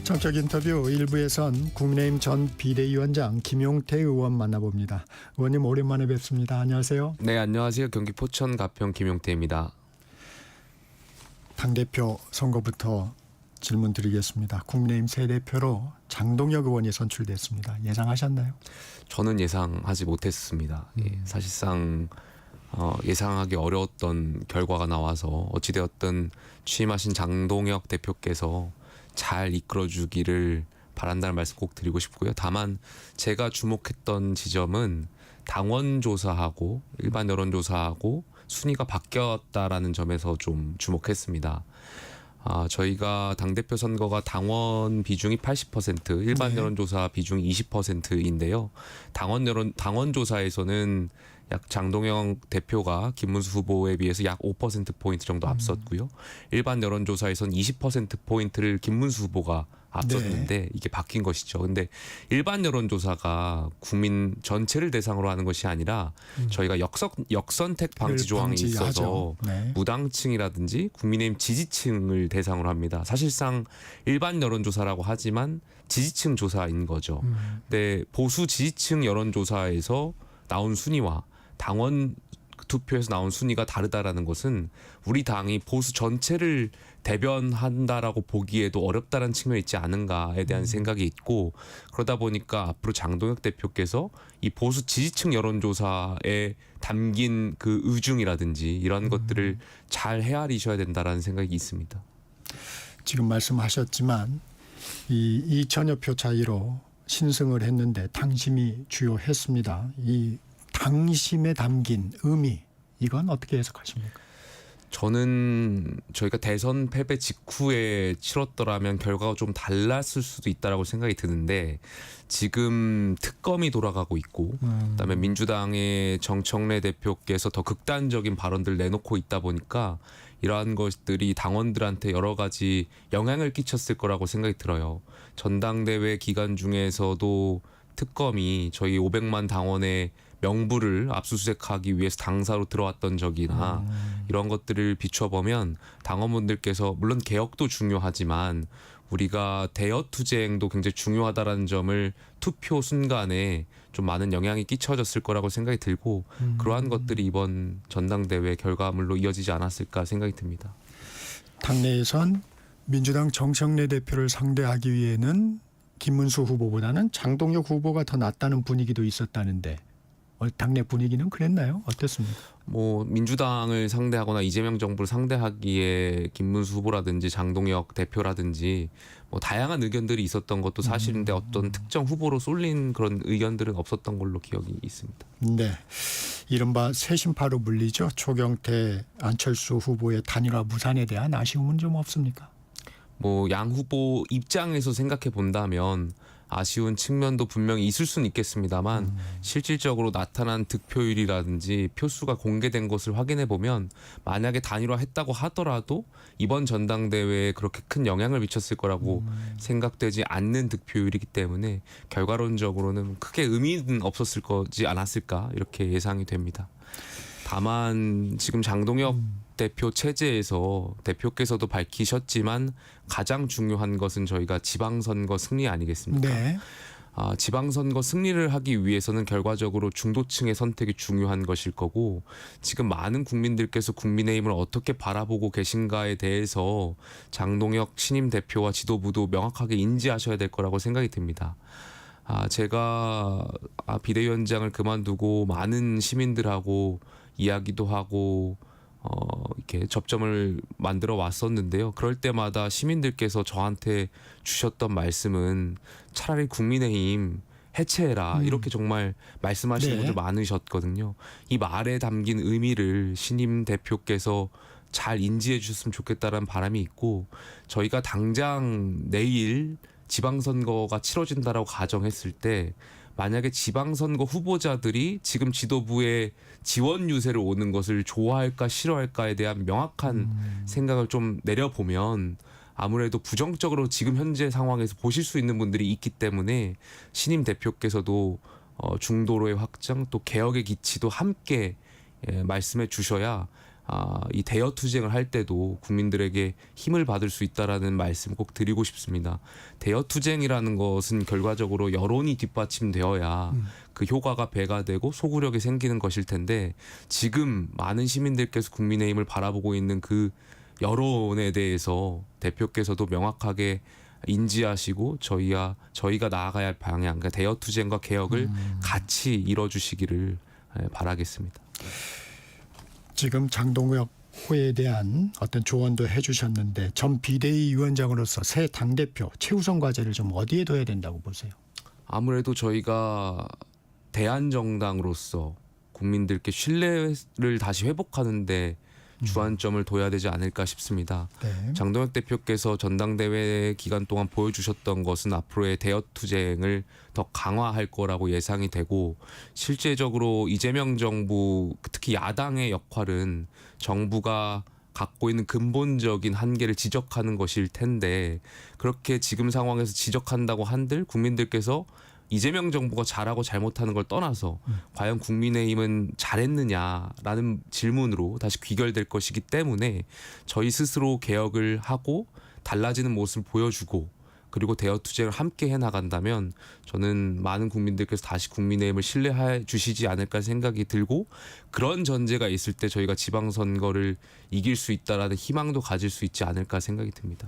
정적 인터뷰 1부에선 국민의힘 전 비대위원장 김용태 의원 만나봅니다. 의원님 오랜만에 뵙습니다. 안녕하세요. 네, 안녕하세요. 경기 포천 가평 김용태입니다. 당대표 선거부터 질문 드리겠습니다. 국민의힘 새 대표로 장동혁 의원이 선출됐습니다. 예상하셨나요? 저는 예상하지 못했습니다. 사실상 예상하기 어려웠던 결과가 나와서 어찌되었든 취임하신 장동혁 대표께서 잘 이끌어주기를 바란다는 말씀 꼭 드리고 싶고요. 다만 제가 주목했던 지점은 당원 조사하고 일반 여론조사하고 순위가 바뀌었다라는 점에서 좀 주목했습니다. 저희가 당대표 선거가 당원 비중이 80%, 일반 여론조사 비중이 20%인데요. 당원 조사에서는 약 장동혁 대표가 김문수 후보에 비해서 약 5%포인트 정도 앞섰고요. 일반 여론조사에서는 20%포인트를 김문수 후보가 앞섰는데 이게 바뀐 것이죠. 근데 일반 여론조사가 국민 전체를 대상으로 하는 것이 아니라 저희가 역선택 방지 조항이 있어서 무당층이라든지 국민의힘 지지층을 대상으로 합니다. 사실상 일반 여론조사라고 하지만 지지층 조사인 거죠. 근데 보수 지지층 여론조사에서 나온 순위와 당원 투표에서 나온 순위가 다르다라는 것은 우리 당이 보수 전체를 대변한다라고 보기에도 어렵다는 측면이 있지 않은가에 대한 생각이 있고, 그러다 보니까 앞으로 장동혁 대표께서 이 보수 지지층 여론조사에 담긴 그 의중이라든지 이런 것들을 잘 헤아리셔야 된다라는 생각이 있습니다. 지금 말씀하셨지만 이 2천여 표 차이로 신승을 했는데 당심이 주요했습니다. 이 당심에 담긴 의미, 이건 어떻게 해석하십니까? 저는 저희가 대선 패배 직후에 치렀더라면 결과가 좀 달랐을 수도 있다라고 생각이 드는데, 지금 특검이 돌아가고 있고 그다음에 민주당의 정청래 대표께서 더 극단적인 발언들을 내놓고 있다 보니까 이러한 것들이 당원들한테 여러 가지 영향을 끼쳤을 거라고 생각이 들어요. 전당대회 기간 중에서도 특검이 저희 500만 당원의 명부를 압수수색하기 위해서 당사로 들어왔던 적이나 이런 것들을 비춰보면 당원분들께서 물론 개혁도 중요하지만 우리가 대여투쟁도 굉장히 중요하다는 점을 투표 순간에 좀 많은 영향이 끼쳐졌을 거라고 생각이 들고, 그러한 것들이 이번 전당대회 결과물로 이어지지 않았을까 생각이 듭니다. 당내에선 민주당 정청래 대표를 상대하기 위해는 김문수 후보보다는 장동혁 후보가 더 낫다는 분위기도 있었다는데 당내 분위기는 그랬나요? 어땠습니까? 민주당을 상대하거나 이재명 정부를 상대하기에 김문수 후보라든지 장동혁 대표라든지 다양한 의견들이 있었던 것도 사실인데 어떤 특정 후보로 쏠린 그런 의견들은 없었던 걸로 기억이 있습니다. 네, 이른바 새심파로 불리죠. 조경태, 안철수 후보의 단일화 무산에 대한 아쉬움은 좀 없습니까? 양 후보 입장에서 생각해 본다면 아쉬운 측면도 분명히 있을 수는 있겠습니다만 실질적으로 나타난 득표율이라든지 표수가 공개된 것을 확인해 보면 만약에 단일화했다고 하더라도 이번 전당대회에 그렇게 큰 영향을 미쳤을 거라고 생각되지 않는 득표율이기 때문에 결과론적으로는 크게 의미는 없었을 거지 않았을까 이렇게 예상이 됩니다. 다만 지금 장동혁 대표 체제에서 대표께서도 밝히셨지만 가장 중요한 것은 저희가 지방선거 승리 아니겠습니까? 네. 지방선거 승리를 하기 위해서는 결과적으로 중도층의 선택이 중요한 것일 거고, 지금 많은 국민들께서 국민의힘을 어떻게 바라보고 계신가에 대해서 장동혁 신임 대표와 지도부도 명확하게 인지하셔야 될 거라고 생각이 듭니다. 제가 비대위원장을 그만두고 많은 시민들하고 이야기도 하고 이렇게 접점을 만들어 왔었는데요. 그럴 때마다 시민들께서 저한테 주셨던 말씀은 차라리 국민의힘 해체해라 이렇게 정말 말씀하시는 분들 많으셨거든요. 이 말에 담긴 의미를 신임 대표께서 잘 인지해 주셨으면 좋겠다는 바람이 있고, 저희가 당장 내일 지방선거가 치러진다라고 가정했을 때 만약에 지방선거 후보자들이 지금 지도부의 지원 유세를 오는 것을 좋아할까 싫어할까에 대한 명확한 생각을 좀 내려보면 아무래도 부정적으로 지금 현재 상황에서 보실 수 있는 분들이 있기 때문에 신임 대표께서도 중도로의 확장 또 개혁의 기치도 함께 말씀해 주셔야 이 대여 투쟁을 할 때도 국민들에게 힘을 받을 수 있다라는 말씀 꼭 드리고 싶습니다. 대여 투쟁이라는 것은 결과적으로 여론이 뒷받침되어야 그 효과가 배가 되고 소구력이 생기는 것일 텐데 지금 많은 시민들께서 국민의힘을 바라보고 있는 그 여론에 대해서 대표께서도 명확하게 인지하시고 저희가 나아가야 할 방향, 그러니까 대여 투쟁과 개혁을 같이 이뤄주시기를 바라겠습니다. 지금 장동혁 후에 대한 어떤 조언도 해주셨는데 전 비대위 위원장으로서 새 당대표 최우선 과제를 좀 어디에 둬야 된다고 보세요? 아무래도 저희가 대한정당으로서 국민들께 신뢰를 다시 회복하는데 주안점을 둬야 되지 않을까 싶습니다. 네. 장동혁 대표께서 전당대회 기간 동안 보여주셨던 것은 앞으로의 대여 투쟁을 더 강화할 거라고 예상이 되고 실제적으로 이재명 정부 특히 야당의 역할은 정부가 갖고 있는 근본적인 한계를 지적하는 것일 텐데 그렇게 지금 상황에서 지적한다고 한들 국민들께서 이재명 정부가 잘하고 잘못하는 걸 떠나서 과연 국민의힘은 잘했느냐라는 질문으로 다시 귀결될 것이기 때문에 저희 스스로 개혁을 하고 달라지는 모습을 보여주고 그리고 대여 투쟁을 함께 해나간다면 저는 많은 국민들께서 다시 국민의힘을 신뢰해 주시지 않을까 생각이 들고 그런 전제가 있을 때 저희가 지방선거를 이길 수 있다라는 희망도 가질 수 있지 않을까 생각이 듭니다.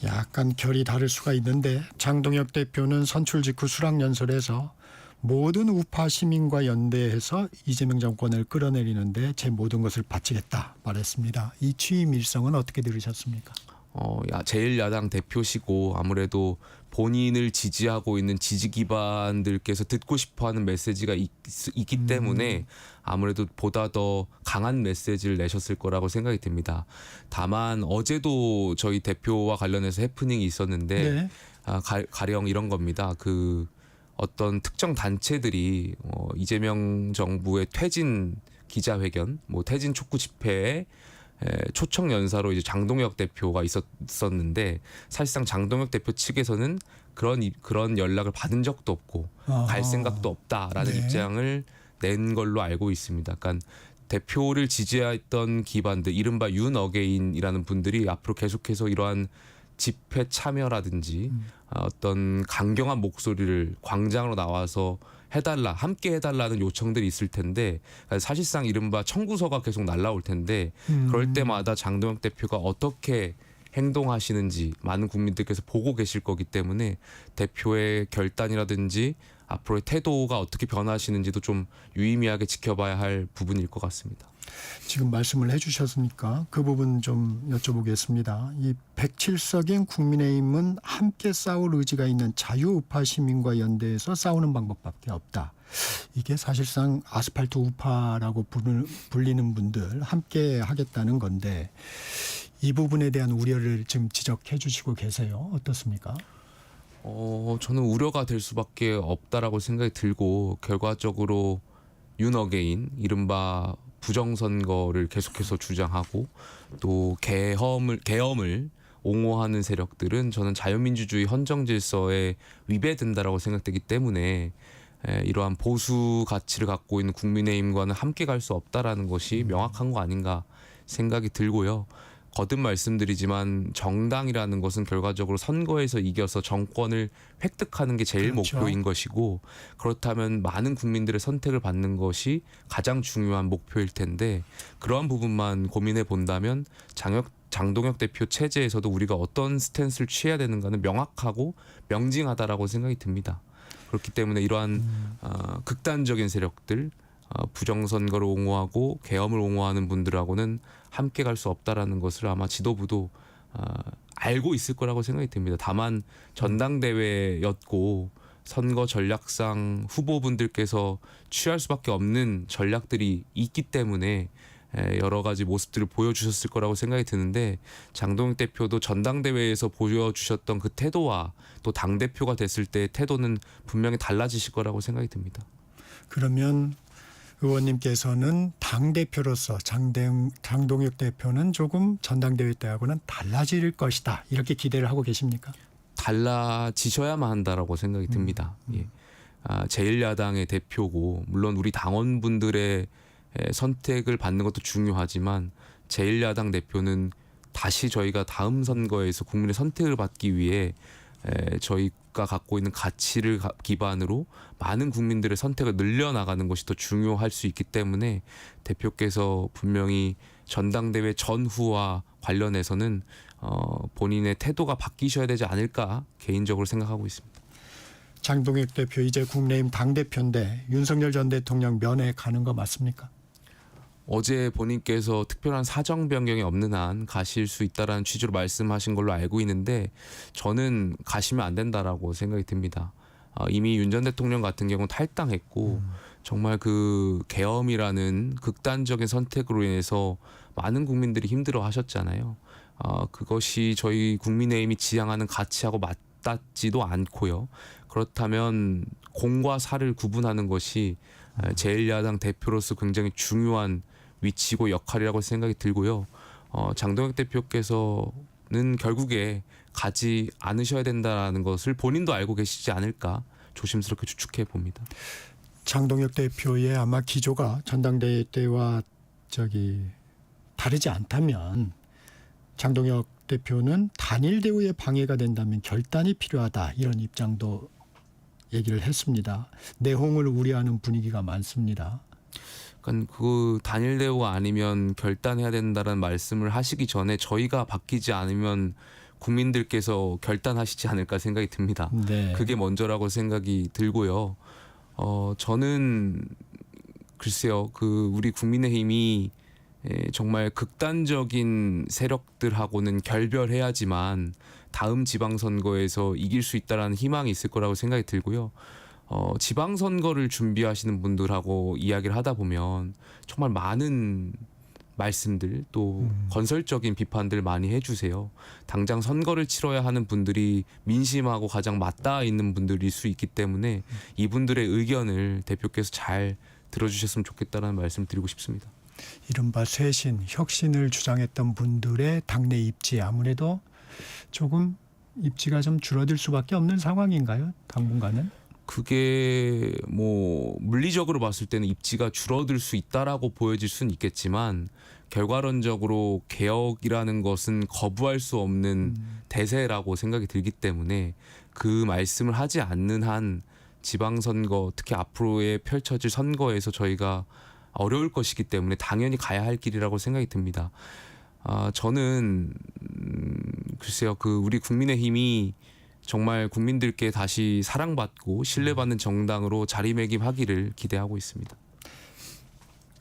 약간 결이 다를 수가 있는데 장동혁 대표는 선출 직후 수락연설에서 모든 우파 시민과 연대해서 이재명 정권을 끌어내리는데 제 모든 것을 바치겠다 말했습니다. 이 취임 일성은 어떻게 들으셨습니까? 제1야당 대표시고 아무래도 본인을 지지하고 있는 지지 기반들께서 듣고 싶어하는 메시지가 있기 때문에 아무래도 보다 더 강한 메시지를 내셨을 거라고 생각이 듭니다. 다만 어제도 저희 대표와 관련해서 해프닝이 있었는데 네. 가령 이런 겁니다. 그 어떤 특정 단체들이 이재명 정부의 퇴진 기자회견, 퇴진 촉구 집회에 초청 연사로 이제 장동혁 대표가 있었는데 사실상 장동혁 대표 측에서는 그런 연락을 받은 적도 없고 갈 생각도 없다라는 네. 입장을 낸 걸로 알고 있습니다. 그러니까 대표를 지지했던 기반들, 이른바 윤어게인이라는 분들이 앞으로 계속해서 이러한 집회 참여라든지 어떤 강경한 목소리를 광장으로 나와서 함께 해달라는 요청들이 있을 텐데 사실상 이른바 청구서가 계속 날라올 텐데 그럴 때마다 장동혁 대표가 어떻게 행동하시는지 많은 국민들께서 보고 계실 거기 때문에 대표의 결단이라든지 앞으로의 태도가 어떻게 변하시는지도 좀 유의미하게 지켜봐야 할 부분일 것 같습니다. 지금 말씀을 해주셨으니까 그 부분 좀 여쭤보겠습니다. 이 107석인 국민의힘은 함께 싸울 의지가 있는 자유우파 시민과 연대해서 싸우는 방법밖에 없다. 이게 사실상 아스팔트 우파라고 불리는 분들 함께 하겠다는 건데 이 부분에 대한 우려를 지금 지적해 주시고 계세요. 어떻습니까? 저는 우려가 될 수밖에 없다라고 생각이 들고 결과적으로 윤어게인 이른바 부정선거를 계속해서 주장하고 또 계엄을 옹호하는 세력들은 저는 자유민주주의 헌정질서에 위배된다라고 생각되기 때문에 이러한 보수 가치를 갖고 있는 국민의힘과는 함께 갈 수 없다라는 것이 명확한 거 아닌가 생각이 들고요. 거듭 말씀드리지만 정당이라는 것은 결과적으로 선거에서 이겨서 정권을 획득하는 게 제일 그렇죠. 목표인 것이고 그렇다면 많은 국민들의 선택을 받는 것이 가장 중요한 목표일 텐데 그러한 부분만 고민해 본다면 장동혁 대표 체제에서도 우리가 어떤 스탠스를 취해야 되는가는 명확하고 명징하다라고 생각이 듭니다. 그렇기 때문에 이러한 극단적인 세력들 부정선거를 옹호하고 계엄을 옹호하는 분들하고는 함께 갈 수 없다라는 것을 아마 지도부도 알고 있을 거라고 생각이 듭니다. 다만 전당대회였고 선거 전략상 후보분들께서 취할 수밖에 없는 전략들이 있기 때문에 여러 가지 모습들을 보여주셨을 거라고 생각이 드는데 장동혁 대표도 전당대회에서 보여주셨던 그 태도와 또 당대표가 됐을 때의 태도는 분명히 달라지실 거라고 생각이 듭니다. 그러면 의원님께서는 당대표로서 장동혁 대표는 조금 전당대회 때하고는 달라질 것이다. 이렇게 기대를 하고 계십니까? 달라지셔야만 한다라고 생각이 듭니다. 예. 제1야당의 대표고 물론 우리 당원분들의 선택을 받는 것도 중요하지만 제1야당 대표는 다시 저희가 다음 선거에서 국민의 선택을 받기 위해 저희가 갖고 있는 가치를 기반으로 많은 국민들의 선택을 늘려나가는 것이 더 중요할 수 있기 때문에 대표께서 분명히 전당대회 전후와 관련해서는 본인의 태도가 바뀌셔야 되지 않을까 개인적으로 생각하고 있습니다. 장동혁 대표 이제 국민의힘 당대표인데 윤석열 전 대통령 면회 가는 거 맞습니까? 어제 본인께서 특별한 사정 변경이 없는 한 가실 수 있다라는 취지로 말씀하신 걸로 알고 있는데 저는 가시면 안 된다라고 생각이 듭니다. 이미 윤 전 대통령 같은 경우는 탈당했고 정말 그 계엄이라는 극단적인 선택으로 인해서 많은 국민들이 힘들어하셨잖아요. 그것이 저희 국민의힘이 지향하는 가치하고 맞닿지도 않고요. 그렇다면 공과 사를 구분하는 것이 제1야당 대표로서 굉장히 중요한 위치고 역할이라고 생각이 들고요. 장동혁 대표께서는 결국에 가지 않으셔야 된다는 것을 본인도 알고 계시지 않을까 조심스럽게 추측해 봅니다. 장동혁 대표의 아마 기조가 전당대회 때와 다르지 않다면 장동혁 대표는 단일 대우에 방해가 된다면 결단이 필요하다 이런 입장도 얘기를 했습니다. 내홍을 우려하는 분위기가 많습니다. 그러니까 그 단일 대우가 아니면 결단해야 된다는 말씀을 하시기 전에 저희가 바뀌지 않으면 국민들께서 결단하시지 않을까 생각이 듭니다. 네. 그게 먼저라고 생각이 들고요. 저는 글쎄요, 우리 국민의힘이 정말 극단적인 세력들하고는 결별해야지만 다음 지방선거에서 이길 수 있다라는 희망이 있을 거라고 생각이 들고요. 지방선거를 준비하시는 분들하고 이야기를 하다 보면 정말 많은 말씀들 또 건설적인 비판들 많이 해주세요. 당장 선거를 치러야 하는 분들이 민심하고 가장 맞닿아 있는 분들일 수 있기 때문에 이분들의 의견을 대표께서 잘 들어주셨으면 좋겠다는 말씀 드리고 싶습니다. 이른바 쇄신, 혁신을 주장했던 분들의 당내 입지 아무래도 조금 입지가 좀 줄어들 수밖에 없는 상황인가요? 당분간은? 그게 뭐 물리적으로 봤을 때는 입지가 줄어들 수 있다라고 보여질 수는 있겠지만 결과론적으로 개혁이라는 것은 거부할 수 없는 대세라고 생각이 들기 때문에 그 말씀을 하지 않는 한 지방선거 특히 앞으로의 펼쳐질 선거에서 저희가 어려울 것이기 때문에 당연히 가야 할 길이라고 생각이 듭니다. 저는 글쎄요, 우리 국민의힘이 정말 국민들께 다시 사랑받고 신뢰받는 정당으로 자리매김하기를 기대하고 있습니다.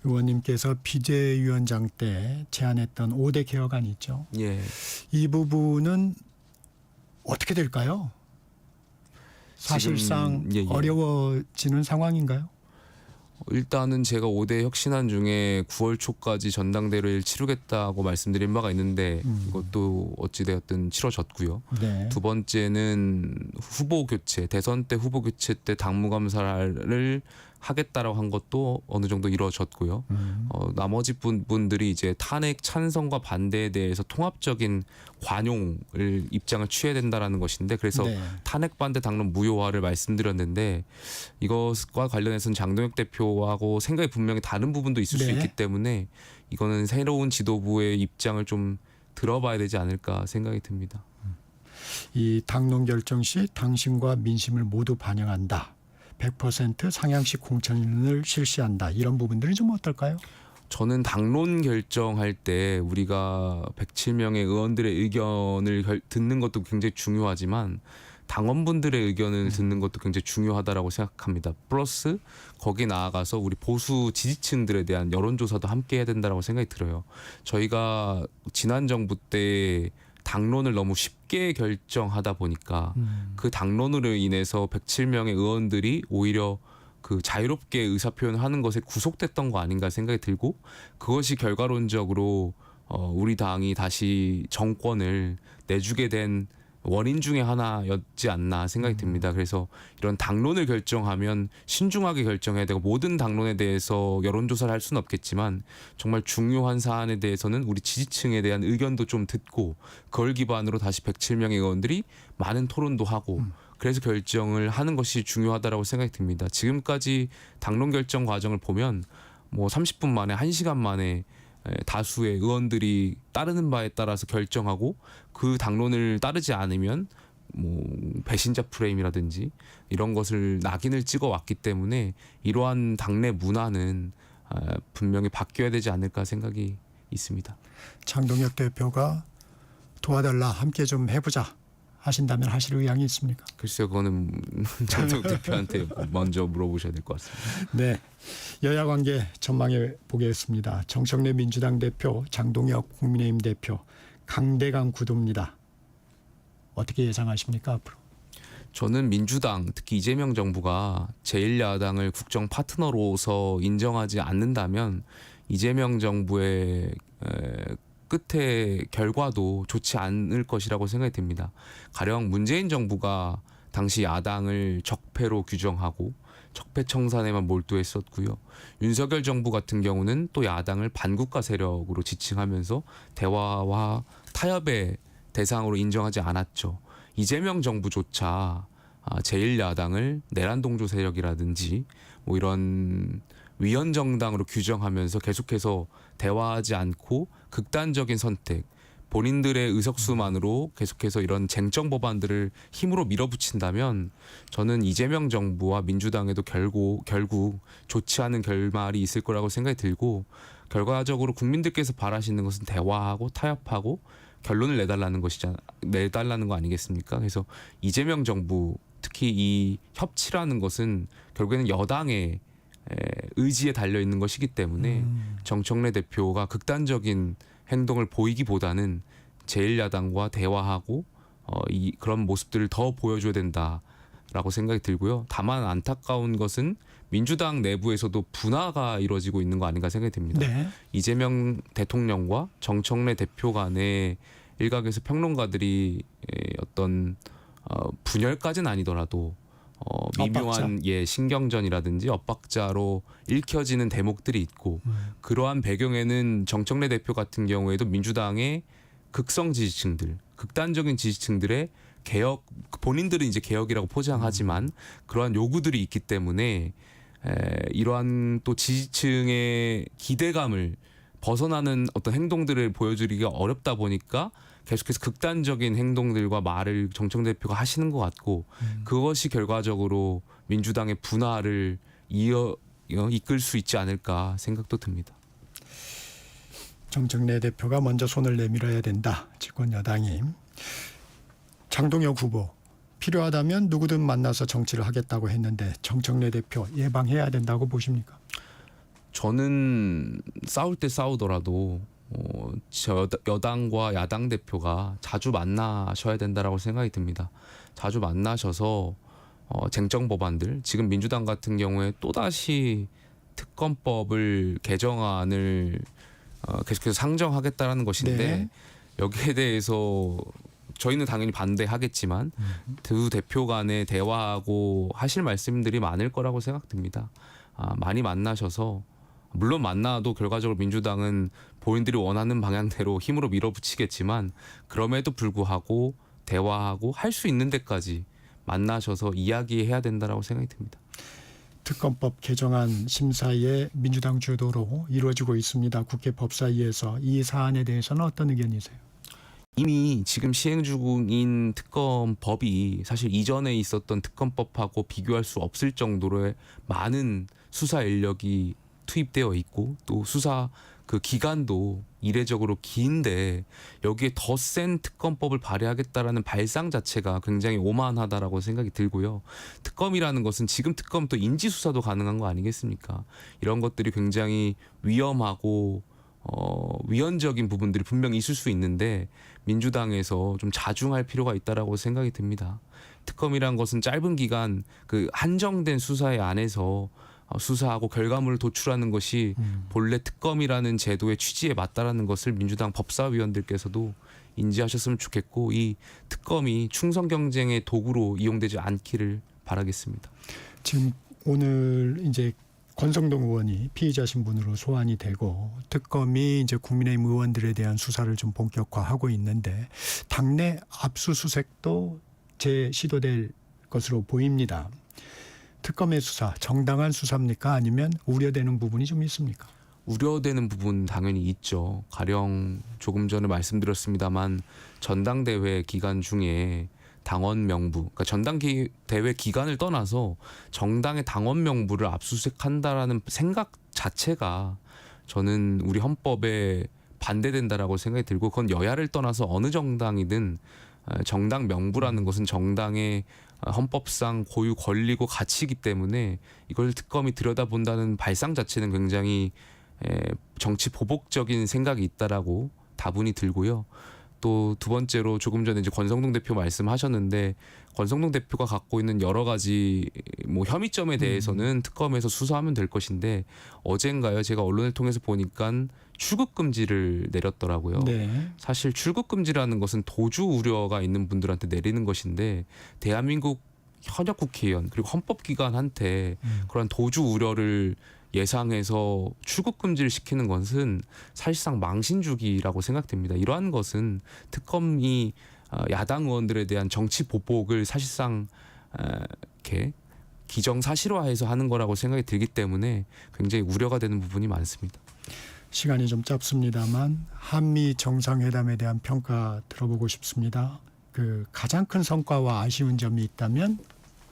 의원님께서 비대위원장 때 제안했던 5대 개혁안 있죠. 예. 이 부분은 어떻게 될까요? 사실상 지금, 예. 어려워지는 상황인가요? 일단은 제가 5대 혁신안 중에 9월 초까지 전당대회를 치르겠다고 말씀드린 바가 있는데 이것도 어찌되었든 치러졌고요. 네. 두 번째는 후보 교체, 대선 때 후보 교체 때 당무감사를 하겠다라고 한 것도 어느 정도 이루어졌고요. 나머지 분들이 이제 탄핵 찬성과 반대에 대해서 통합적인 관용을 입장을 취해야 된다라는 것인데 그래서 네. 탄핵 반대 당론 무효화를 말씀드렸는데 이것과 관련해서는 장동혁 대표하고 생각이 분명히 다른 부분도 있을 수 네. 있기 때문에 이거는 새로운 지도부의 입장을 좀 들어봐야 되지 않을까 생각이 듭니다. 이 당론 결정 시 당심과 민심을 모두 반영한다. 100% 상향식 공천을 실시한다. 이런 부분들이 좀 어떨까요? 저는 당론 결정할 때 우리가 107명의 의원들의 의견을 듣는 것도 굉장히 중요하지만 당원분들의 의견을 듣는 것도 굉장히 중요하다라고 생각합니다. 플러스 거기에 나아가서 우리 보수 지지층들에 대한 여론조사도 함께 해야 된다고 생각이 들어요. 저희가 지난 정부 때 당론을 너무 쉽게 결정하다 보니까 그 당론으로 인해서 107명의 의원들이 오히려 자유롭게 의사표현을 하는 것에 구속됐던 거 아닌가 생각이 들고 그것이 결과론적으로 우리 당이 다시 정권을 내주게 된 원인 중에 하나였지 않나 생각이 듭니다. 그래서 이런 당론을 결정하면 신중하게 결정해야 되고 모든 당론에 대해서 여론조사를 할 수는 없겠지만 정말 중요한 사안에 대해서는 우리 지지층에 대한 의견도 좀 듣고 그걸 기반으로 다시 107명의 의원들이 많은 토론도 하고 그래서 결정을 하는 것이 중요하다고 생각이 듭니다. 지금까지 당론 결정 과정을 보면 뭐 30분 만에 1시간 만에 다수의 의원들이 따르는 바에 따라서 결정하고 그 당론을 따르지 않으면 뭐 배신자 프레임이라든지 이런 것을 낙인을 찍어 왔기 때문에 이러한 당내 문화는 분명히 바뀌어야 되지 않을까 생각이 있습니다. 장동혁 대표가 도와달라, 함께 좀 해보자 하신다면 하실 의향이 있습니까? 글쎄요, 그거는 장동혁 대표한테 먼저 물어보셔야 될 것 같습니다. 네, 여야 관계 전망해 보겠습니다. 정청래 민주당 대표, 장동혁 국민의힘 대표, 강대강 구도입니다. 어떻게 예상하십니까 앞으로? 저는 민주당, 특히 이재명 정부가 제1야당을 국정 파트너로서 인정하지 않는다면 이재명 정부의 끝의 결과도 좋지 않을 것이라고 생각이 듭니다. 가령 문재인 정부가 당시 야당을 적폐로 규정하고 적폐청산에만 몰두했었고요. 윤석열 정부 같은 경우는 또 야당을 반국가 세력으로 지칭하면서 대화와 타협의 대상으로 인정하지 않았죠. 이재명 정부조차 제1야당을 내란동조 세력이라든지 뭐 이런 위헌정당으로 규정하면서 계속해서 대화하지 않고 극단적인 선택, 본인들의 의석수만으로 계속해서 이런 쟁점 법안들을 힘으로 밀어붙인다면 저는 이재명 정부와 민주당에도 결국 좋지 않은 결말이 있을 거라고 생각이 들고, 결과적으로 국민들께서 바라시는 것은 대화하고 타협하고 결론을 내달라는 거 아니겠습니까? 그래서 이재명 정부, 특히 이 협치라는 것은 결국에는 여당의 의지에 달려 있는 것이기 때문에 정청래 대표가 극단적인 행동을 보이기보다는 제1야당과 대화하고 그런 모습들을 더 보여줘야 된다라고 생각이 들고요. 다만 안타까운 것은 민주당 내부에서도 분화가 이루어지고 있는 거 아닌가 생각이 듭니다. 네. 이재명 대통령과 정청래 대표 간의 일각에서 평론가들이 어떤 분열까지는 아니더라도 미묘한 신경전이라든지 엇박자로 읽혀지는 대목들이 있고, 그러한 배경에는 정청래 대표 같은 경우에도 민주당의 극성 지지층들, 극단적인 지지층들의 개혁, 본인들은 이제 개혁이라고 포장하지만 그러한 요구들이 있기 때문에 이러한 또 지지층의 기대감을 벗어나는 어떤 행동들을 보여주기가 어렵다 보니까 계속해서 극단적인 행동들과 말을 정청래 대표가 하시는 것 같고, 그것이 결과적으로 민주당의 분화를 이끌 수 있지 않을까 생각도 듭니다. 정청래 대표가 먼저 손을 내밀어야 된다, 집권 여당이. 장동혁 후보, 필요하다면 누구든 만나서 정치를 하겠다고 했는데 정청래 대표 예방해야 된다고 보십니까? 저는 싸울 때 싸우더라도 여당과 야당 대표가 자주 만나셔야 된다라고 생각이 듭니다. 자주 만나셔서 쟁점 법안들, 지금 민주당 같은 경우에 또다시 특검법을 개정안을 계속해서 상정하겠다라는 것인데, 네. 여기에 대해서 저희는 당연히 반대하겠지만 두 대표 간에 대화하고 하실 말씀들이 많을 거라고 생각됩니다. 많이 만나셔서, 물론 만나도 결과적으로 민주당은 본인들이 원하는 방향대로 힘으로 밀어붙이겠지만 그럼에도 불구하고 대화하고 할 수 있는 데까지 만나셔서 이야기해야 된다라고 생각이 듭니다. 특검법 개정안 심사에 민주당 주도로 이루어지고 있습니다. 국회 법사위에서 이 사안에 대해서는 어떤 의견이세요? 이미 지금 시행 중인 특검법이 사실 이전에 있었던 특검법하고 비교할 수 없을 정도로의 많은 수사 인력이 투입되어 있고, 또 수사 그 기간도 이례적으로 긴데 여기에 더 센 특검법을 발의하겠다라는 발상 자체가 굉장히 오만하다라고 생각이 들고요. 특검이라는 것은 지금 특검 또 인지수사도 가능한 거 아니겠습니까? 이런 것들이 굉장히 위험하고 위헌적인 부분들이 분명히 있을 수 있는데 민주당에서 좀 자중할 필요가 있다라고 생각이 듭니다. 특검이란 것은 짧은 기간 그 한정된 수사의 안에서 수사하고 결과물을 도출하는 것이 본래 특검이라는 제도의 취지에 맞다라는 것을 민주당 법사위원들께서도 인지하셨으면 좋겠고, 이 특검이 충성 경쟁의 도구로 이용되지 않기를 바라겠습니다. 지금 오늘 이제 권성동 의원이 피의자 신분으로 소환이 되고 특검이 이제 국민의힘 의원들에 대한 수사를 좀 본격화하고 있는데 당내 압수수색도 시도될 것으로 보입니다. 특검의 수사 정당한 수사입니까? 아니면 우려되는 부분이 좀 있습니까? 우려되는 부분 당연히 있죠. 가령 조금 전에 말씀드렸습니다만 전당대회 기간 중에 당원 명부, 그러니까 전당대회 기간을 떠나서 정당의 당원 명부를 압수수색한다라는 생각 자체가 저는 우리 헌법에 반대된다라고 생각이 들고, 그건 여야를 떠나서 어느 정당이든 정당 명부라는 것은 정당의 헌법상 고유 권리고 가치이기 때문에 이걸 특검이 들여다본다는 발상 자체는 굉장히 정치 보복적인 생각이 있다라고 다분히 들고요. 또 두 번째로 조금 전에 이제 권성동 대표 말씀하셨는데, 권성동 대표가 갖고 있는 여러 가지 뭐 혐의점에 대해서는 특검에서 수사하면 될 것인데, 어젠가요 제가 언론을 통해서 보니까 출국 금지를 내렸더라고요. 네. 사실 출국 금지라는 것은 도주 우려가 있는 분들한테 내리는 것인데, 대한민국 현역 국회의원 그리고 헌법기관한테 그런 도주 우려를 예상해서 출국 금지를 시키는 것은 사실상 망신주기라고 생각됩니다. 이러한 것은 특검이 야당 의원들에 대한 정치 보복을 사실상 이렇게 기정사실화해서 하는 거라고 생각이 들기 때문에 굉장히 우려가 되는 부분이 많습니다. 시간이 좀 짧습니다만 한미 정상회담에 대한 평가 들어보고 싶습니다. 그 가장 큰 성과와 아쉬운 점이 있다면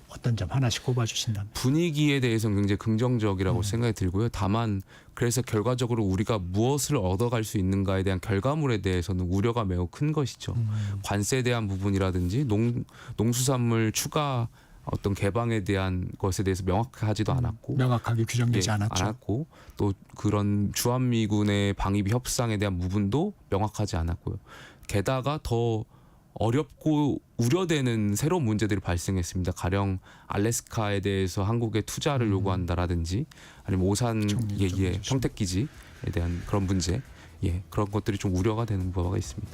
어떤 점 하나씩 꼽아주신다면. 분위기에 대해서는 굉장히 긍정적이라고 생각이 들고요. 다만 그래서 결과적으로 우리가 무엇을 얻어갈 수 있는가에 대한 결과물에 대해서는 우려가 매우 큰 것이죠. 관세에 대한 부분이라든지 농수산물 추가 어떤 개방에 대한 것에 대해서 명확하지도 않았고, 명확하게 규정되지 않았죠. 또 그런 주한미군의 방위비 협상에 대한 부분도 명확하지 않았고요. 게다가 더 어렵고 우려되는 새로운 문제들이 발생했습니다. 가령 알래스카에 대해서 한국의 투자를 요구한다라든지, 아니면 오산 평택기지에 대한 그런 문제, 그런 것들이 좀 우려가 되는 바가 있습니다.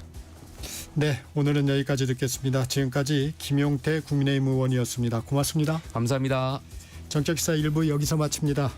네, 오늘은 여기까지 듣겠습니다. 지금까지 김용태 국민의힘 의원이었습니다. 고맙습니다. 감사합니다. 정책시사 1부 여기서 마칩니다.